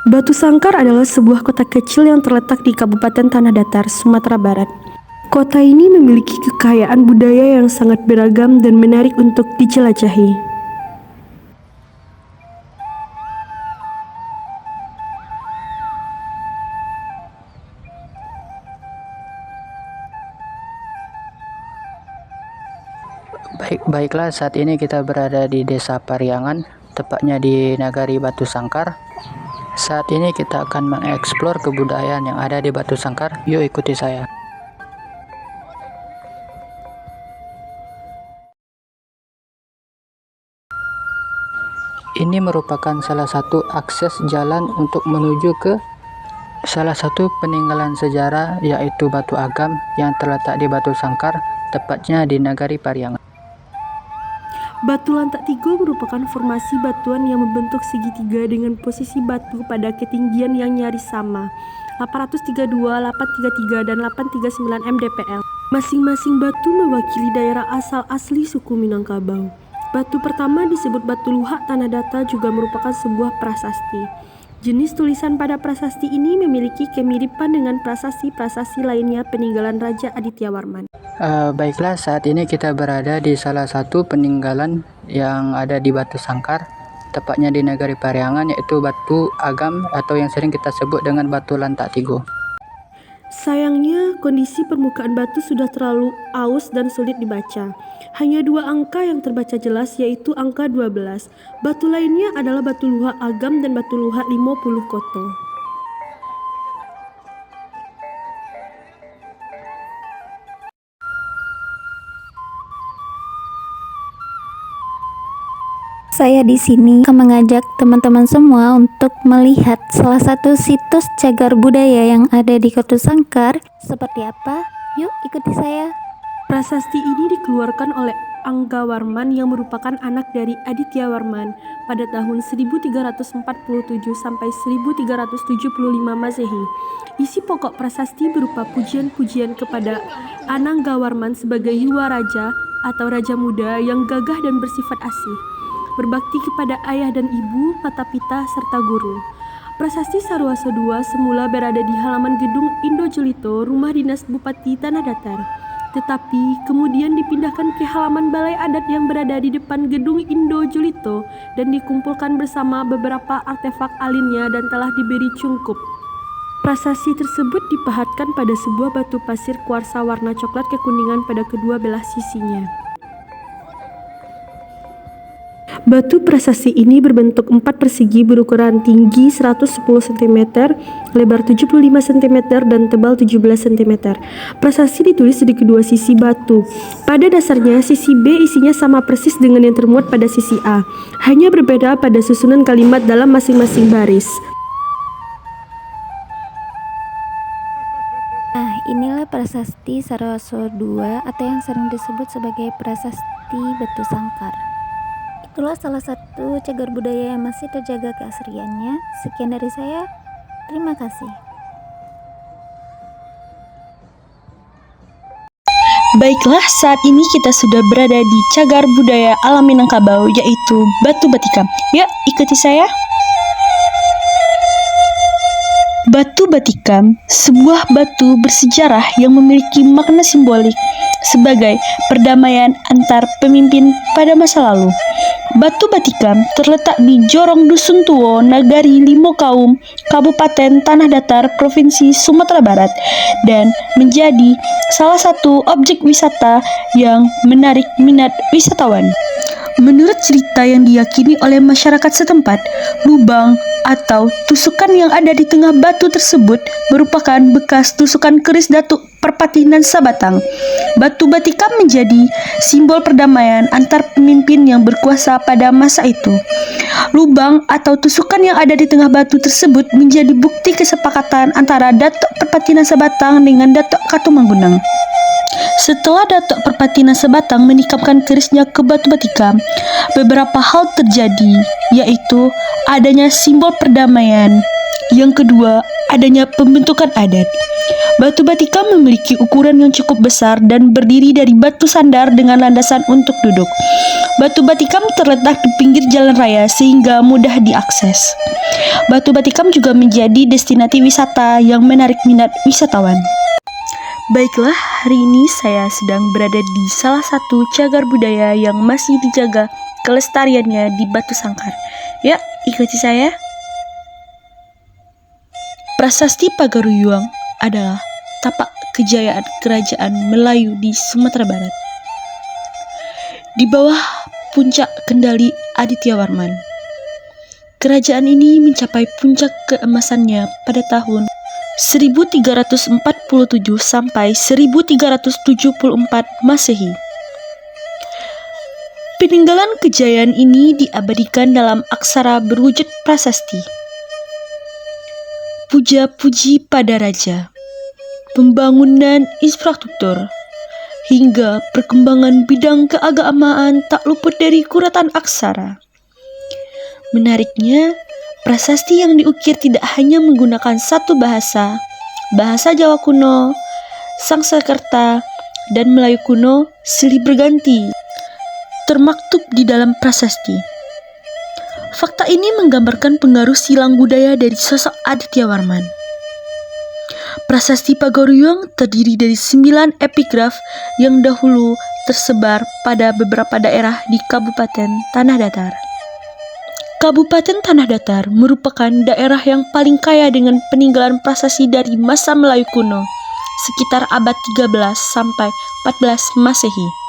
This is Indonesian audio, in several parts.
Batu Sangkar adalah sebuah kota kecil yang terletak di Kabupaten Tanah Datar, Sumatera Barat. Kota ini memiliki kekayaan budaya yang sangat beragam dan menarik untuk dijelajahi. Baiklah, saat ini kita berada di Desa Pariangan, tepatnya di Nagari Batu Sangkar. Saat ini kita akan mengeksplor kebudayaan yang ada di Batu Sangkar. Yuk ikuti saya. Ini merupakan salah satu akses jalan untuk menuju ke salah satu peninggalan sejarah, yaitu Batu Agam yang terletak di Batu Sangkar, tepatnya di Nagari Pariangan. Batu Lantak Tigo merupakan formasi batuan yang membentuk segitiga dengan posisi batu pada ketinggian yang nyaris sama, 832, 833, dan 839 mdpl. Masing-masing batu mewakili daerah asal asli suku Minangkabau. Batu pertama disebut Batu Luhak Tanah Datar juga merupakan sebuah prasasti. Jenis tulisan pada prasasti ini memiliki kemiripan dengan prasasti-prasasti lainnya peninggalan Raja Adityawarman. Baiklah, saat ini kita berada di salah satu peninggalan yang ada di Batu Sangkar, tepatnya di Nagari Pariangan, yaitu Batu Agam atau yang sering kita sebut dengan Batu Lantak Tigo. Sayangnya, kondisi permukaan batu sudah terlalu aus dan sulit dibaca. Hanya dua angka yang terbaca jelas, yaitu angka 12. Batu lainnya adalah Batu Luhak Agam dan Batu Luhak 50 Koto. Saya di sini akan mengajak teman-teman semua untuk melihat salah satu situs cagar budaya yang ada di Batu Sangkar. Seperti apa? Yuk ikuti saya. Prasasti ini dikeluarkan oleh Anggawarman yang merupakan anak dari Adityawarman pada tahun 1347 sampai 1375 Masehi. Isi pokok prasasti berupa pujian-pujian kepada Ananggawarman sebagai Hyuwa Raja atau Raja Muda yang gagah dan bersifat asih, berbakti kepada ayah dan ibu, patapita, serta guru. Prasasti Sarwaso II semula berada di halaman gedung Indojulito, rumah dinas Bupati Tanah Datar. Tetapi kemudian dipindahkan ke halaman balai adat yang berada di depan gedung Indojulito dan dikumpulkan bersama beberapa artefak alinnya dan telah diberi cungkup. Prasasti tersebut dipahatkan pada sebuah batu pasir kuarsa warna coklat kekuningan pada kedua belah sisinya. Batu prasasti ini berbentuk 4 persegi berukuran tinggi 110 cm, lebar 75 cm, dan tebal 17 cm. Prasasti ditulis di kedua sisi batu. Pada dasarnya, sisi B isinya sama persis dengan yang termuat pada sisi A, hanya berbeda pada susunan kalimat dalam masing-masing baris. Nah, inilah prasasti Sarwaso II atau yang sering disebut sebagai prasasti Batu Sangkar. Itulah salah satu cagar budaya yang masih terjaga keasriannya. Sekian dari saya, terima kasih. Baiklah, saat ini kita sudah berada di cagar budaya alam Minangkabau, yaitu Batu Batikam. Yuk, ikuti saya. Batu Batikam, sebuah batu bersejarah yang memiliki makna simbolik sebagai perdamaian antar pemimpin pada masa lalu. Batu Batikam terletak di Jorong Dusun Tuo, Nagari Limo Kaum, Kabupaten Tanah Datar, Provinsi Sumatera Barat, dan menjadi salah satu objek wisata yang menarik minat wisatawan. Menurut cerita yang diyakini oleh masyarakat setempat, lubang atau tusukan yang ada di tengah batu tersebut merupakan bekas tusukan keris Datuk Perpatinan Sabatang. Batu Batikam menjadi simbol perdamaian antar pemimpin yang berkuasa pada masa itu. Lubang atau tusukan yang ada di tengah batu tersebut menjadi bukti kesepakatan antara Datuk Perpatinan Sabatang dengan Datuk Katumanggunang. Setelah Datuk Perpatinan Sabatang menikamkan kerisnya ke Batu Batikam, beberapa hal terjadi, yaitu adanya simbol perdamaian, Yang kedua, adanya pembentukan adat. Batu batikam memiliki ukuran yang cukup besar dan berdiri dari batu sandar dengan landasan untuk duduk. Batu batikam terletak di pinggir jalan raya sehingga mudah diakses. Batu batikam juga menjadi destinasi wisata yang menarik minat wisatawan. Baiklah, hari ini saya sedang berada di salah satu cagar budaya yang masih dijaga kelestariannya di Batu Sangkar. Ya, ikuti saya. Prasasti Pagaruyung adalah tapak kejayaan kerajaan Melayu di Sumatera Barat. Di bawah puncak kendali Aditya Warman, kerajaan ini mencapai puncak keemasannya pada tahun 1347 sampai 1374 Masehi. Peninggalan kejayaan ini diabadikan dalam aksara berwujud prasasti. Puja-puji pada raja, pembangunan infrastruktur, hingga perkembangan bidang keagamaan tak luput dari kuratan aksara. Menariknya, prasasti yang diukir tidak hanya menggunakan satu bahasa, bahasa Jawa kuno, Sangsekerta, dan Melayu kuno silih berganti, termaktub di dalam prasasti. Fakta ini menggambarkan pengaruh silang budaya dari sosok Aditya Warman. Prasasti Pagaruyung terdiri dari 9 epigraf yang dahulu tersebar pada beberapa daerah di Kabupaten Tanah Datar. Kabupaten Tanah Datar merupakan daerah yang paling kaya dengan peninggalan prasasti dari masa Melayu kuno, sekitar abad 13 sampai 14 Masehi.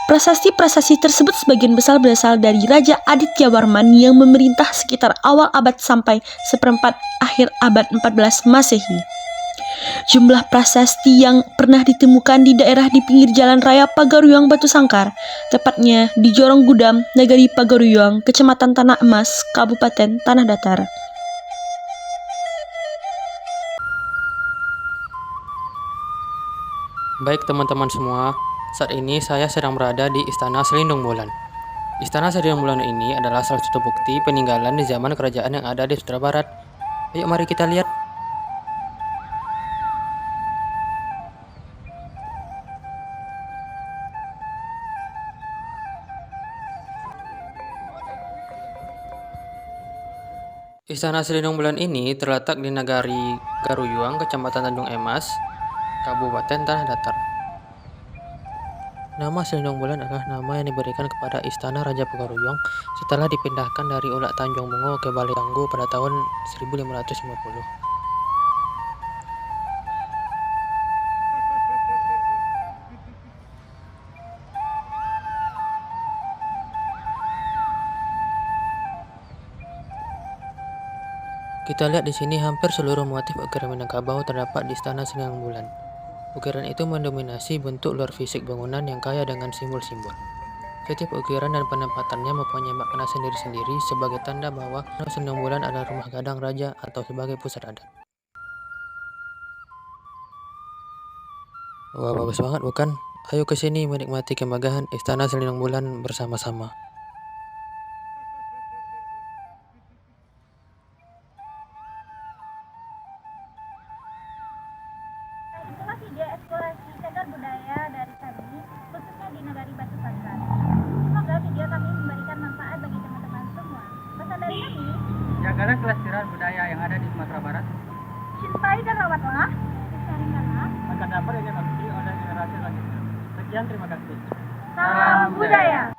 Prasasti-prasasti tersebut sebagian besar berasal dari Raja Aditya Warman yang memerintah sekitar awal abad sampai seperempat akhir abad 14 Masehi. Jumlah prasasti yang pernah ditemukan di daerah di pinggir jalan raya Pagaruyung Batu Sangkar, tepatnya di Jorong Gudam, Nagari Pagaruyung, Kecamatan Tanah Emas, Kabupaten Tanah Datar. Baik teman-teman semua, saat ini saya sedang berada di Istana Selindung Bulan. Istana Selindung Bulan ini adalah salah satu bukti peninggalan di zaman kerajaan yang ada di Sumatera Barat. Ayo mari kita lihat. Istana Selindung Bulan ini terletak di Nagari Garuyuang, Kecamatan Tanjung Emas, Kabupaten Tanah Datar. Nama Selindung Bulan adalah nama yang diberikan kepada Istana Raja Pagaruyung setelah dipindahkan dari Ulak Tanjung Bungo ke Balai Tangguh pada tahun 1550. Kita lihat di sini hampir seluruh motif ukiran Minangkabau terdapat di Istana Selindung Bulan. Ukiran itu mendominasi bentuk luar fisik bangunan yang kaya dengan simbol-simbol. Setiap ukiran dan penempatannya mempunyai makna sendiri-sendiri sebagai tanda bahwa Selindung Bulan adalah rumah gadang raja atau sebagai pusat adat. Wah, bagus banget bukan? Ayo ke sini menikmati kemegahan Istana Selindung Bulan bersama-sama. Itulah video eksplorasi cagar budaya dari kami, khususnya di Nagari Batu Sangkar. Semoga video kami memberikan manfaat bagi teman-teman semua. Pesan dari kami, Jagalah kelestarian budaya yang ada di Sumatera Barat cintai dan rawatlah, lestarikanlah. agar dapat dinikmati oleh generasi selanjutnya. Sekian, terima kasih. Salam budaya.